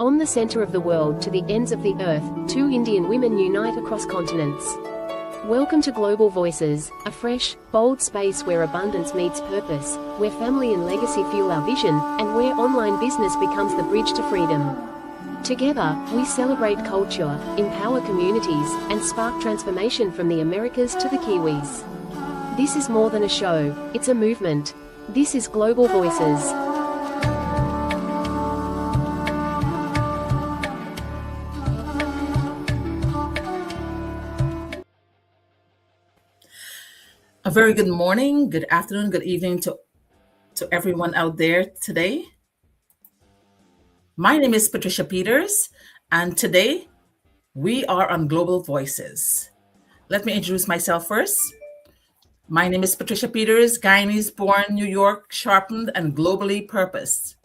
On the center of the world to the ends of the earth, two Indian women unite across continents. Welcome to Global Voices, a fresh, bold space where abundance meets purpose, where family and legacy fuel our vision, and where online business becomes the bridge to freedom. Together, we celebrate culture, empower communities, and spark transformation from the Americas to the Kiwis. This is more than a show, it's a movement. This is Global Voices. A very good morning, good afternoon, good evening to everyone out there today. My name is Patricia Peters, and today we are on Global Voices. Let me introduce myself first. My name is Patricia Peters, Guyanese-born, New York, sharpened, and globally purposed.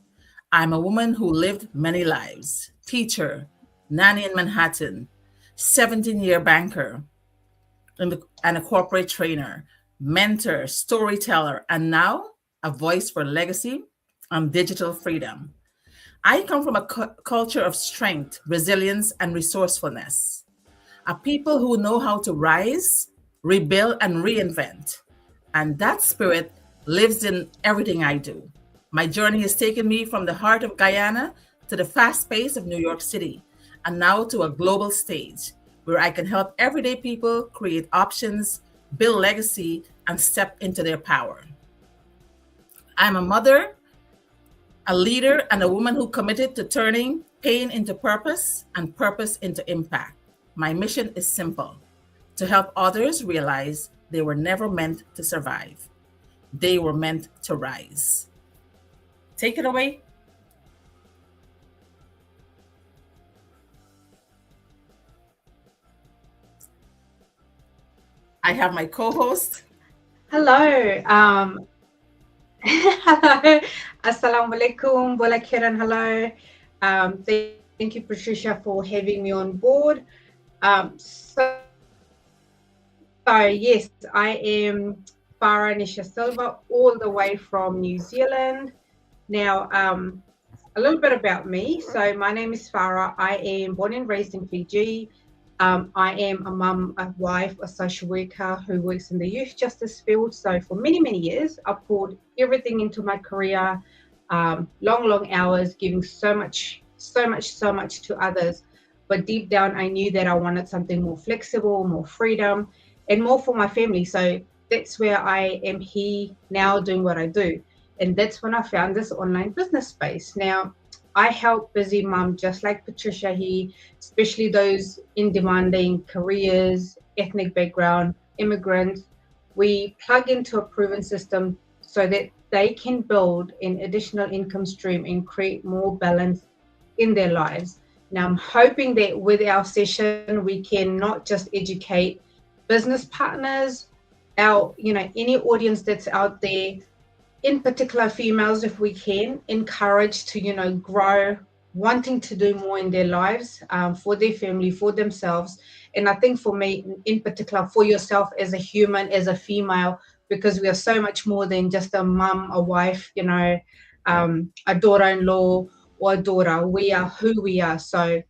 I'm a woman who lived many lives. Teacher, nanny in Manhattan, 17-year banker, and a corporate trainer, mentor, storyteller, and now a voice for legacy and digital freedom. I come from a culture of strength, resilience, and resourcefulness. A people who know how to rise, rebuild, and reinvent. And that spirit lives in everything I do. My journey has taken me from the heart of Guyana to the fast pace of New York City, and now to a global stage where I can help everyday people create options, build legacy, and step into their power. I'm a mother, a leader, and a woman who committed to turning pain into purpose and purpose into impact. My mission is simple: to help others realize they were never meant to survive. They were meant to rise. Take it away. I have my co-host. Hello. Hello. Assalamu alaikum. Bola Kiran. Hello. Thank you, Patricia, for having me on board. So yes, I am Farah Nisha Silva, all the way from New Zealand. Now, a little bit about me. So my name is Farah. I am born and raised in Fiji. I am a mum, a wife, a social worker who works in the youth justice field. So for many, many years, I poured everything into my career, long hours, giving so much to others. But deep down, I knew that I wanted something more flexible, more freedom, and more for my family. So that's where I am here now doing what I do. And that's when I found this online business space. Now, I help busy mum just like Patricia here, especially those in demanding careers, ethnic background, immigrants. We plug into a proven system so that they can build an additional income stream and create more balance in their lives. Now, I'm hoping that with our session, we can not just educate business partners, any audience that's out there, in particular females, if we can, encourage to, grow, wanting to do more in their lives, for their family, for themselves. And I think for me, in particular, for yourself as a human, as a female, because we are so much more than just a mum, a wife, a daughter-in-law or a daughter. We are who we are. So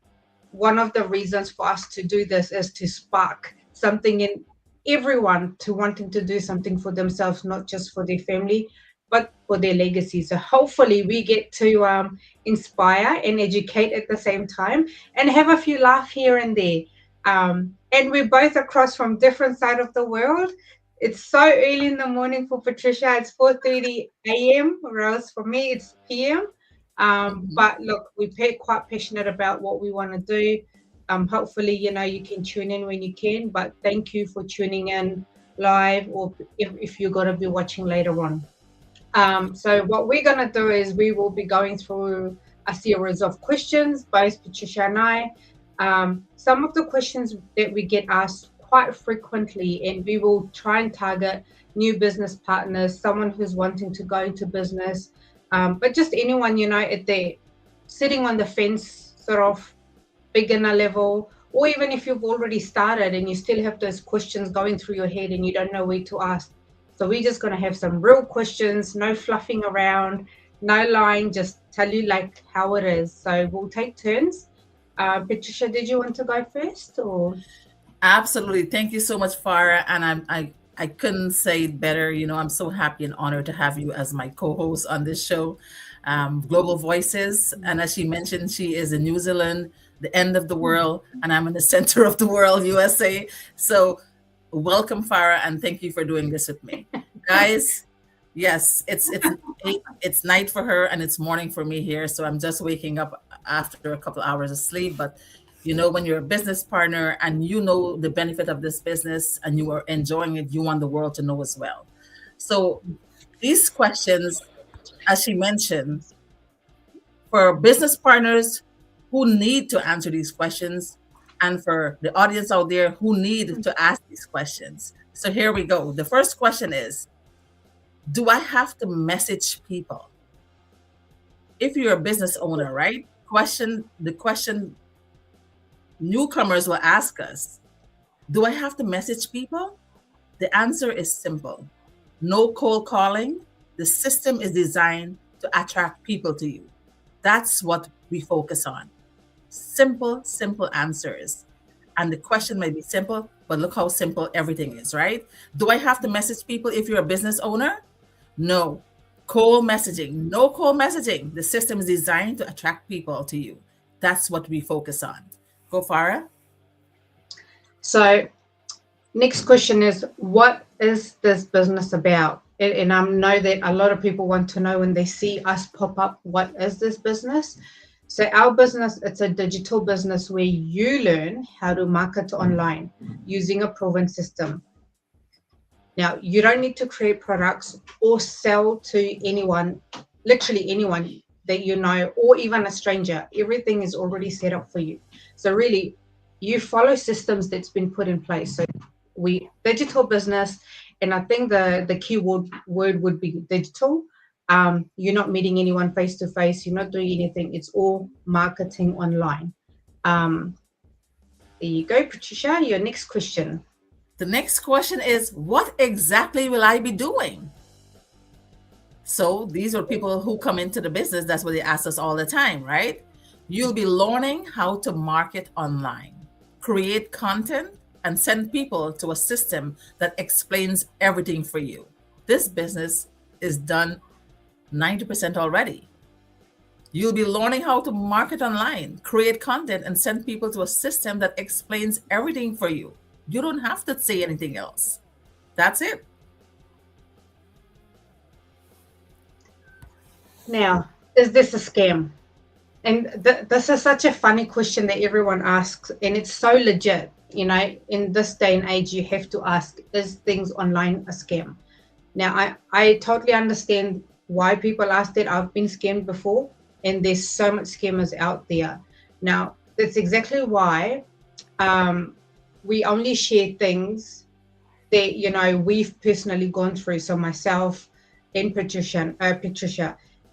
one of the reasons for us to do this is to spark something in everyone to wanting to do something for themselves, not just for their family, but for their legacy. So hopefully we get to inspire and educate at the same time and have a few laughs here and there. And we're both across from different side of the world. It's so early in the morning for Patricia. It's 4:30 a.m. whereas for me it's p.m. But look, we're quite passionate about what we want to do. Hopefully, you can tune in when you can, but thank you for tuning in live or if you're going to be watching later on. So what we're going to do is we will be going through a series of questions, both Patricia and I. Some of the questions that we get asked quite frequently, and we will try and target new business partners, someone who's wanting to go into business, but just anyone, if they're sitting on the fence, sort of beginner level, or even if you've already started and you still have those questions going through your head and you don't know where to ask. So we're just going to have some real questions, no fluffing around, no lying, just tell you like how it is. So we'll take turns. Patricia, did you want to go first or? Absolutely. Thank you so much, Farah. And I couldn't say it better. You know, I'm so happy and honored to have you as my co-host on this show, Global Voices. And as she mentioned, she is in New Zealand, the end of the world, and I'm in the center of the world, USA. So welcome, Farah, and thank you for doing this with me. Guys, yes, it's night for her and it's morning for me here. So I'm just waking up after a couple hours of sleep. But you know, when you're a business partner and you know the benefit of this business and you are enjoying it, you want the world to know as well. So these questions, as she mentioned, for business partners who need to answer these questions and for the audience out there who need to ask these questions. So here we go. The first question is, do I have to message people? If you're a business owner, right? The question newcomers will ask us, do I have to message people? The answer is simple. No cold calling. The system is designed to attract people to you. That's what we focus on. Simple, simple answers. And the question may be simple, but look how simple everything is, right? Do I have to message people if you're a business owner? No. Cold messaging. No cold messaging. The system is designed to attract people to you. That's what we focus on. Go, Farah. So next question is, what is this business about? And I know that a lot of people want to know when they see us pop up, what is this business? So our business, it's a digital business where you learn how to market online using a proven system. Now, you don't need to create products or sell to anyone, literally anyone that you know, or even a stranger. Everything is already set up for you. So really, you follow systems that's been put in place. So we digital business, and I think the key word would be digital. You're not meeting anyone face to face. You're not doing anything. It's all marketing online. There you go, Patricia. Your next question. The next question is, what exactly will I be doing? So these are people who come into the business. That's what they ask us all the time, right? You'll be learning how to market online, create content, and send people to a system that explains everything for you. This business is done 90% already. You'll be learning how to market online, create content, and send people to a system that explains everything for you. You don't have to say anything else. That's it. Now, is this a scam? And this is such a funny question that everyone asks, and it's so legit. You know, in this day and age, you have to ask, is things online a scam? Now, I totally understand why people ask that. I've been scammed before, and there's so much scammers out there. Now, that's exactly why we only share things that, you know, we've personally gone through. So myself and Patricia,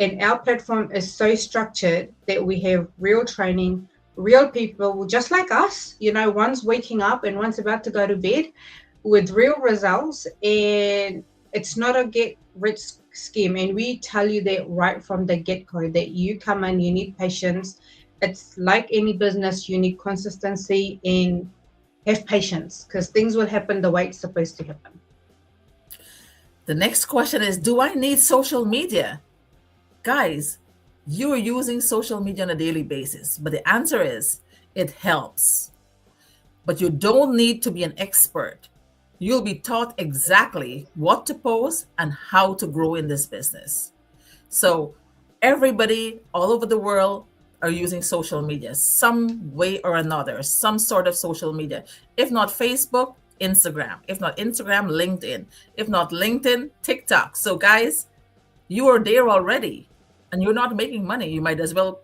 and our platform is so structured that we have real training, real people just like us, you know, one's waking up and one's about to go to bed with real results. And it's not a get rich scheme. And we tell you that right from the get-go, that you come in, you need patience. It's like any business, you need consistency and have patience, because things will happen the way it's supposed to happen. The next question is, do I need social media? Guys, you are using social media on a daily basis, but the answer is it helps. But you don't need to be an expert. You'll be taught exactly what to post and how to grow in this business. So everybody all over the world are using social media some way or another, some sort of social media. If not Facebook, Instagram. If not Instagram, LinkedIn. If not LinkedIn, TikTok. So guys, you are there already and you're not making money. You might as well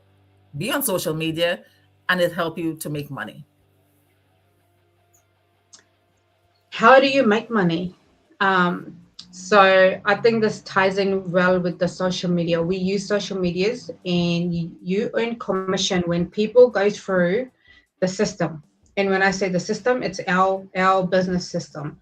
be on social media and it help you to make money. How do you make money? So I think this ties in well with the social media. We use social medias, and you earn commission when people go through the system. And when I say the system, it's our business system.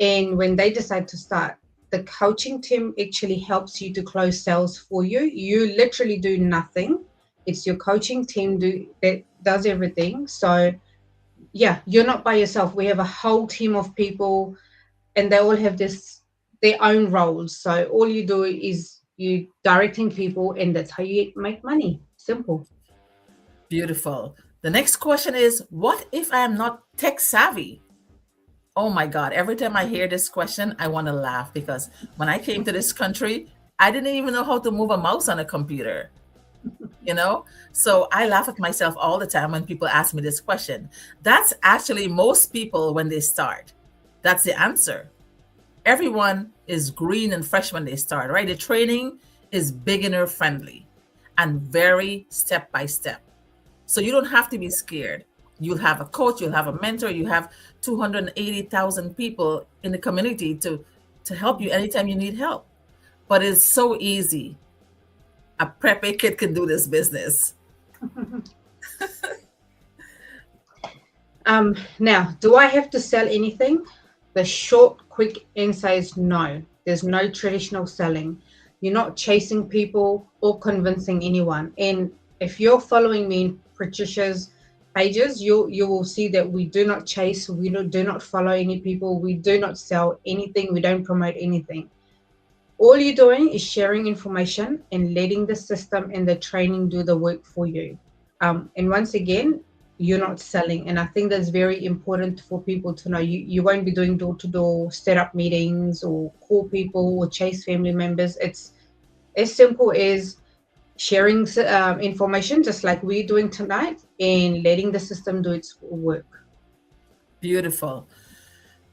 And when they decide to start the coaching team actually helps you to close sales for you. You literally do nothing. It's your coaching team that does everything. So yeah, you're not by yourself. We have a whole team of people, and they all have their own roles. So all you do is you directing people, and that's how you make money. Simple. Beautiful. The next question is, what if I am not tech savvy? Oh my God. Every time I hear this question, I want to laugh, because when I came to this country, I didn't even know how to move a mouse on a computer. So I laugh at myself all the time when people ask me this question. That's actually most people when they start. That's the answer. Everyone is green and fresh when they start, right? The training is beginner friendly and very step by step. So you don't have to be scared. You'll have a coach, you'll have a mentor, you have 280,000 people in the community to help you anytime you need help. But it's so easy. A preppy kid can do this business. Now, do I have to sell anything? The short, quick answer is no. There's no traditional selling. You're not chasing people or convincing anyone. And if you're following me in Patricia's pages, you will see that we do not chase, we do not follow any people, we do not sell anything, we don't promote anything. All you're doing is sharing information and letting the system and the training do the work for you. And once again, you're not selling. And I think that's very important for people to know. You won't be doing door-to-door setup meetings or call people or chase family members. It's as simple as sharing information, just like we're doing tonight, and letting the system do its work. Beautiful.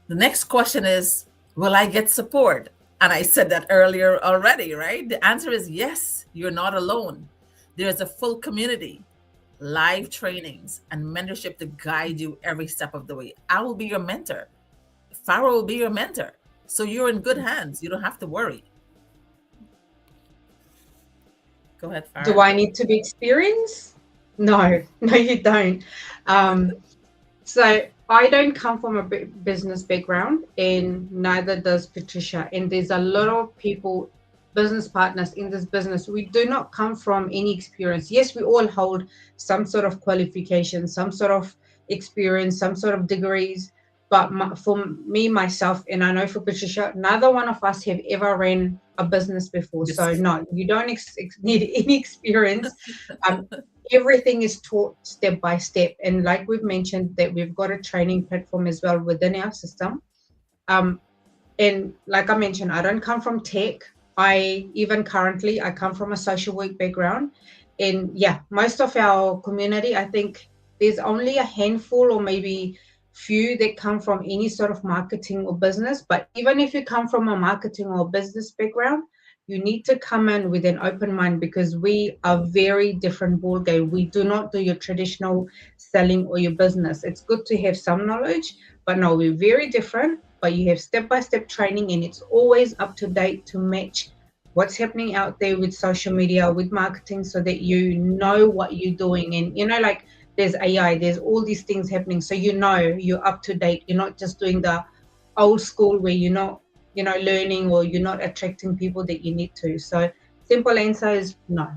The next question is, will I get support? And I said that earlier already, right? The answer is yes, you're not alone. There's a full community, live trainings, and mentorship to guide you every step of the way. I will be your mentor. Farah will be your mentor. So you're in good hands. You don't have to worry. Go ahead, Farah. Do I need to be experienced? No, you don't. So I don't come from a business background, and neither does Patricia. And there's a lot of people, business partners in this business, we do not come from any experience. Yes, we all hold some sort of qualification, some sort of experience, some sort of degrees. But for me, myself, and I know for Patricia, neither one of us have ever ran a business before. Yes. So no, you don't need any experience. Everything is taught step by step. And like we've mentioned, that we've got a training platform as well within our system. And like I mentioned, I don't come from tech. I come from a social work background. And yeah, most of our community, I think there's only a handful or maybe few that come from any sort of marketing or business. But even if you come from a marketing or business background, you need to come in with an open mind, because we are very different ball game. We do not do your traditional selling or your business. It's good to have some knowledge, but no, we're very different. But you have step-by-step training, and it's always up to date to match what's happening out there with social media, with marketing, so that you know what you're doing. And like there's AI, there's all these things happening, so you're up to date. You're not just doing the old school where you're not learning, or you're not attracting people that you need to. So simple answer is no.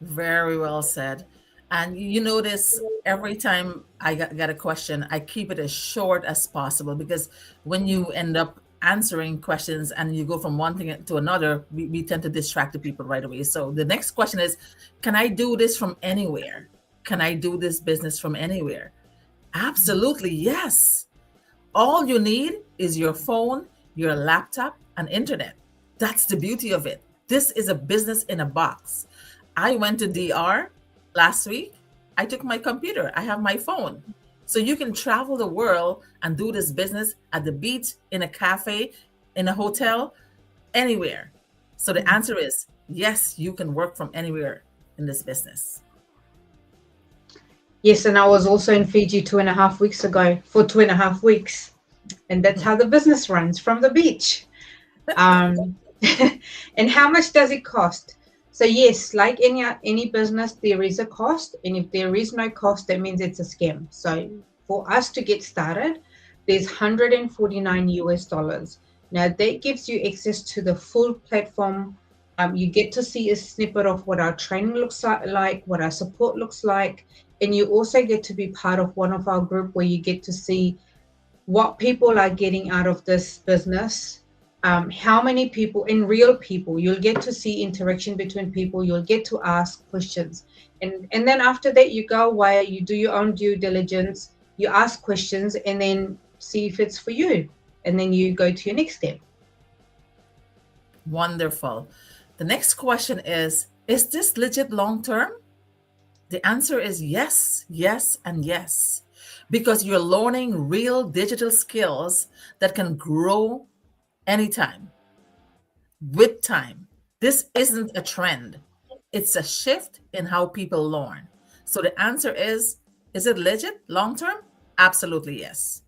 Very well said. And you notice every time I got a question, I keep it as short as possible, because when you end up answering questions and you go from one thing to another, we tend to distract the people right away. So the next question is, can I do this from anywhere? Can I do this business from anywhere? Absolutely, yes. All you need is your phone, your laptop, and internet. That's the beauty of it. This is a business in a box. I went to DR last week. I took my computer. I have my phone. So you can travel the world and do this business at the beach, in a cafe, in a hotel, anywhere. So the answer is yes, you can work from anywhere in this business. Yes, and I was also in Fiji 2.5 weeks ago for 2.5 weeks. And that's how the business runs, from the beach. And how much does it cost? So yes, like any business, there is a cost. And if there is no cost, that means it's a scam. So for us to get started, there's $149 US. Now that gives you access to the full platform. You get to see a snippet of what our training looks like, what our support looks like, and you also get to be part of one of our group where you get to see what people are getting out of this business, how many people, in real people, you'll get to see interaction between people, you'll get to ask questions. And then after that, you go away, you do your own due diligence, you ask questions, and then see if it's for you. And then you go to your next step. Wonderful. The next question is this legit long term? The answer is yes, yes, and yes, because you're learning real digital skills that can grow anytime, with time. This isn't a trend. It's a shift in how people learn. So the answer is it legit long term? Absolutely yes.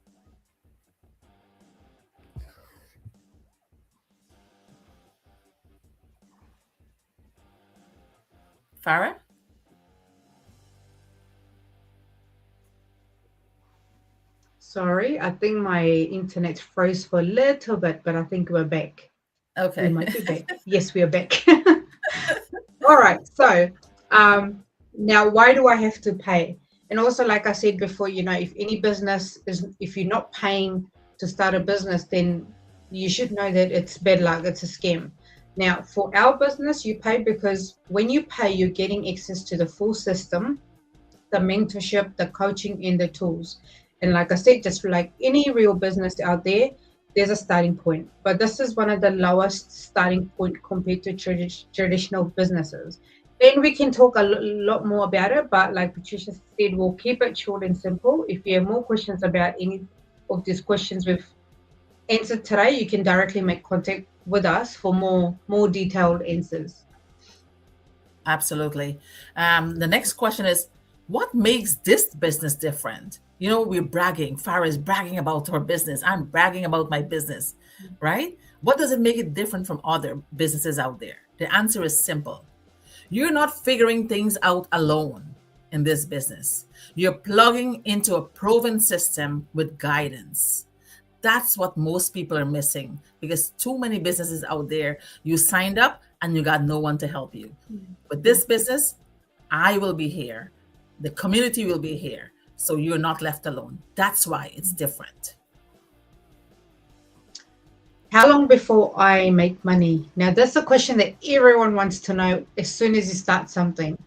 Farah? Sorry, I think my internet froze for a little bit, but I think we're back. We Okay. might be back. Yes, we are back. All right. So now why do I have to pay? And also, like I said before, if any business if you're not paying to start a business, then you should know that it's bad luck, it's a scam. Now, for our business, you pay because when you pay, you're getting access to the full system, the mentorship, the coaching, and the tools. And like I said, just like any real business out there, there's a starting point. But this is one of the lowest starting point compared to traditional businesses. And we can talk a lot more about it, but like Patricia said, we'll keep it short and simple. If you have more questions about any of these questions we've answered today, you can directly make contact with us for more detailed answers. Absolutely. The next question is, what makes this business different? We're bragging. Farah is bragging about her business. I'm bragging about my business, right? What does it make it different from other businesses out there? The answer is simple. You're not figuring things out alone in this business. You're plugging into a proven system with guidance. That's what most people are missing, because too many businesses out there, you signed up and you got no one to help you. With this business, I will be here. The community will be here. So you're not left alone. That's why it's different. How long before I make money? Now, that's a question that everyone wants to know as soon as you start something.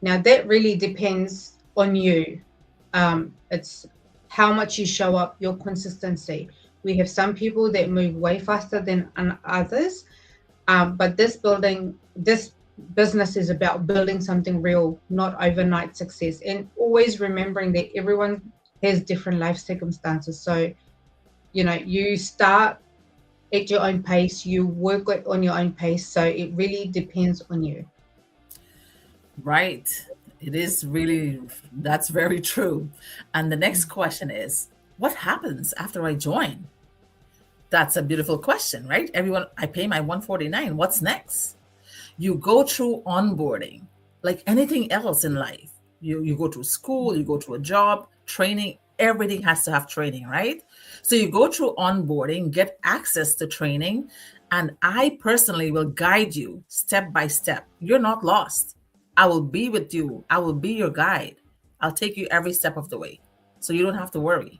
Now, that really depends on you. It's how much you show up, your consistency. We have some people that move way faster than others, but this business is about building something real, not overnight success. And always remembering that everyone has different life circumstances. So, you start at your own pace, you work on your own pace. So it really depends on you. Right. It is really, that's very true. And the next question is, what happens after I join? That's a beautiful question, right? Everyone, I pay my $149. What's next? You go through onboarding like anything else in life. You go to school, you go to a job, training, everything has to have training, right? So you go through onboarding, get access to training, and I personally will guide you step by step. You're not lost. I will be with you. I will be your guide. I'll take you every step of the way. So you don't have to worry.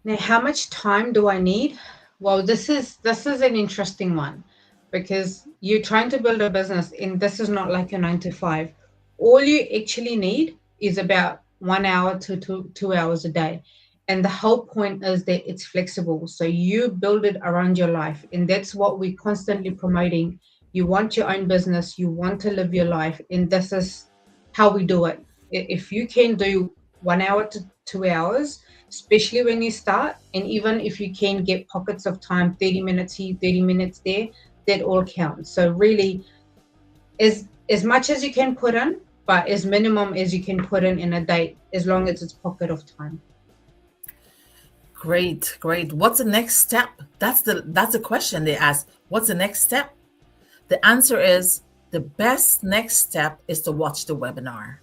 Now, how much time do I need? Well, this is an interesting one, because you're trying to build a business and this is not like a 9 to 5. All you actually need is about 1 hour to 2 hours a day. And the whole point is that it's flexible. So you build it around your life. And that's what we're constantly promoting. You want your own business, you want to live your life. And this is how we do it. If you can do 1 hour to 2 hours, especially when you start, and even if you can get pockets of time, 30 minutes here, 30 minutes there, that all counts. So really, as much as you can put in, but as minimum as you can put in a day, as long as it's pocket of time. Great. What's the next step? That's the question they ask. What's the next step? The answer is, the best next step is to watch the webinar.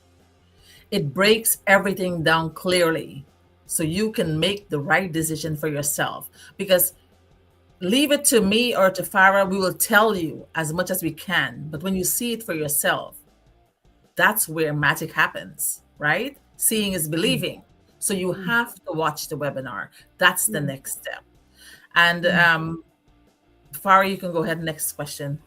It breaks everything down clearly. so you can make the right decision for yourself. Because leave it to me or to Farah, we will tell you as much as we can. But when you see it for yourself, that's where magic happens, right? Seeing is believing. So you have to watch the webinar. That's the next step. And Farah, you can go ahead. Next question.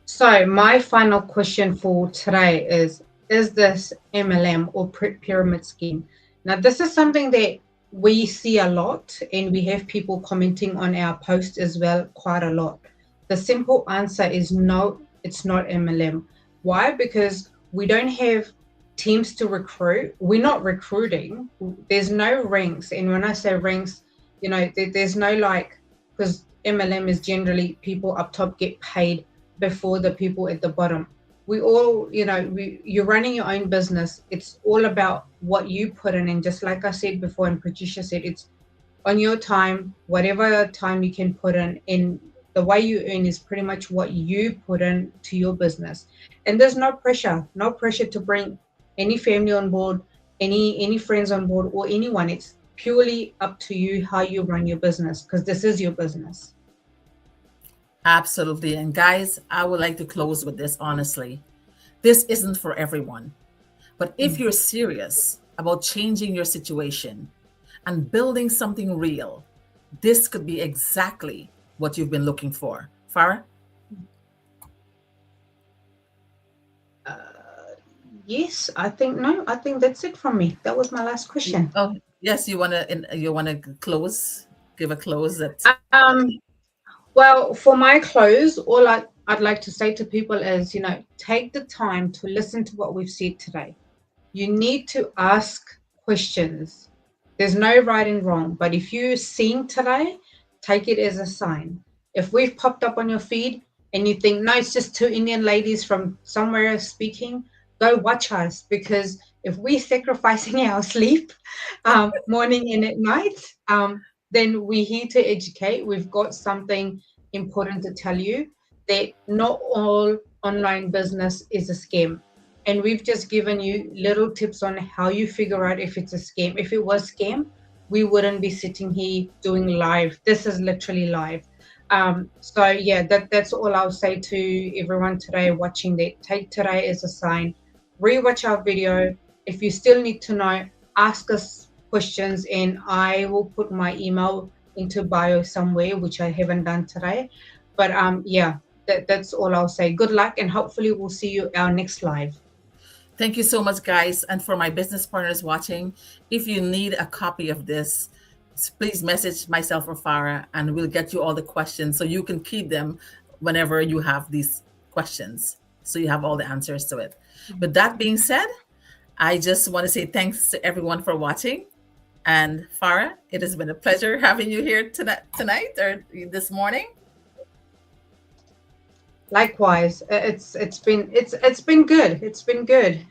So my final question for today is this MLM or pyramid scheme? Now, this is something that we see a lot, and we have people commenting on our post as well quite a lot. The simple answer is no, it's not MLM. Why? Because we don't have teams to recruit. We're not recruiting. There's no ranks. And when I say ranks, you know, there's no like, because MLM is generally people up top get paid before the people at the bottom. We all, you know, you're running your own business. It's all about what you put in. And just like I said before, and Patricia said, it's on your time, whatever time you can put in. And the way you earn is pretty much what you put in to your business. And there's no pressure to bring any family on board, any friends on board, or anyone. It's purely up to you how you run your business, because this is your business. Absolutely. And guys, I would like to close with this honestly. This isn't for everyone. But if you're serious about changing your situation and building something real, this could be exactly what you've been looking for. Farah? Yes, I think that's it from me. That was my last question. Oh, yes, you wanna close? Give a close that Well, for my close, all I'd like to say to people is, you know, take the time to listen to what we've said today. You need to ask questions. There's no right and wrong, but if you're seeing today, take it as a sign. If we've popped up on your feed and you think, no, it's just two Indian ladies from somewhere speaking, go watch us, because if we're sacrificing our sleep morning and at night, then we're here to educate. We've got something important to tell you, that not all online business is a scam. And we've just given you little tips on how you figure out if it's a scam. If it was scam, we wouldn't be sitting here doing live. This is literally live. So yeah, that's all I'll say to everyone today watching, that take today as a sign. Rewatch our video. If you still need to know, ask us questions, and I will put my email into bio somewhere, which I haven't done today. But yeah, that's all I'll say. Good luck, and hopefully we'll see you our next live. Thank you so much, guys. And for my business partners watching, if you need a copy of this, please message myself or Farah, and we'll get you all the questions so you can keep them whenever you have these questions, so you have all the answers to it. With that being said, I just want to say thanks to everyone for watching. And Farah, it has been a pleasure having you here tonight or this morning. Likewise, it's been good. It's been good.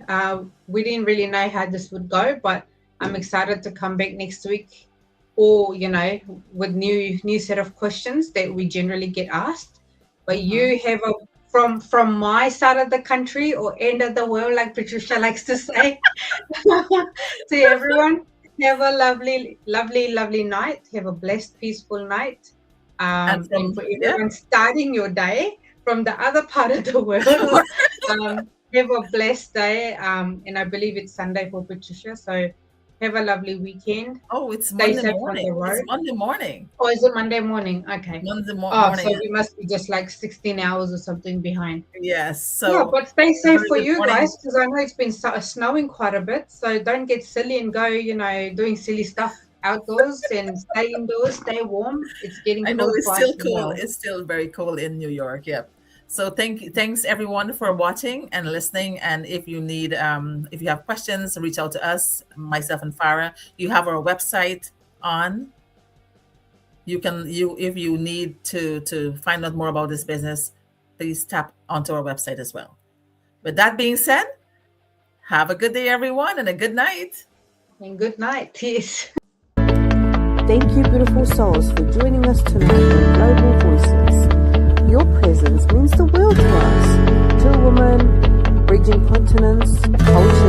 We didn't really know how this would go, but I'm excited to come back next week, or you know, with new set of questions that we generally get asked. But you have a from my side of the country or end of the world, like Patricia likes to say, to everyone. Have a lovely night. Have a blessed, peaceful night. And for everyone starting your day from the other part of the world, have a blessed day. And I believe it's Sunday for Patricia, so have a lovely weekend. Oh, it's Monday morning. It's Monday morning. Oh, is it Monday morning? Okay. Monday morning. So we must be just like 16 hours or something behind. Yes. So yeah, but stay safe for you guys, because I know it's been snowing quite a bit. So don't get silly and go, you know, doing silly stuff outdoors, and stay indoors, stay warm. It's getting cold. I know it's still cold. Well. It's still very cold in New York. Yep. So thanks everyone for watching and listening. And if you need, if you have questions, reach out to us, myself and Farah. You have our website on. If you need to find out more about this business, please tap onto our website as well. With that being said, have a good day, everyone, and a good night. And good night. Peace. Thank you, beautiful souls, for joining us tonight on Global Voices. Your presence means the world to us. To a woman, bridging continents, cultures,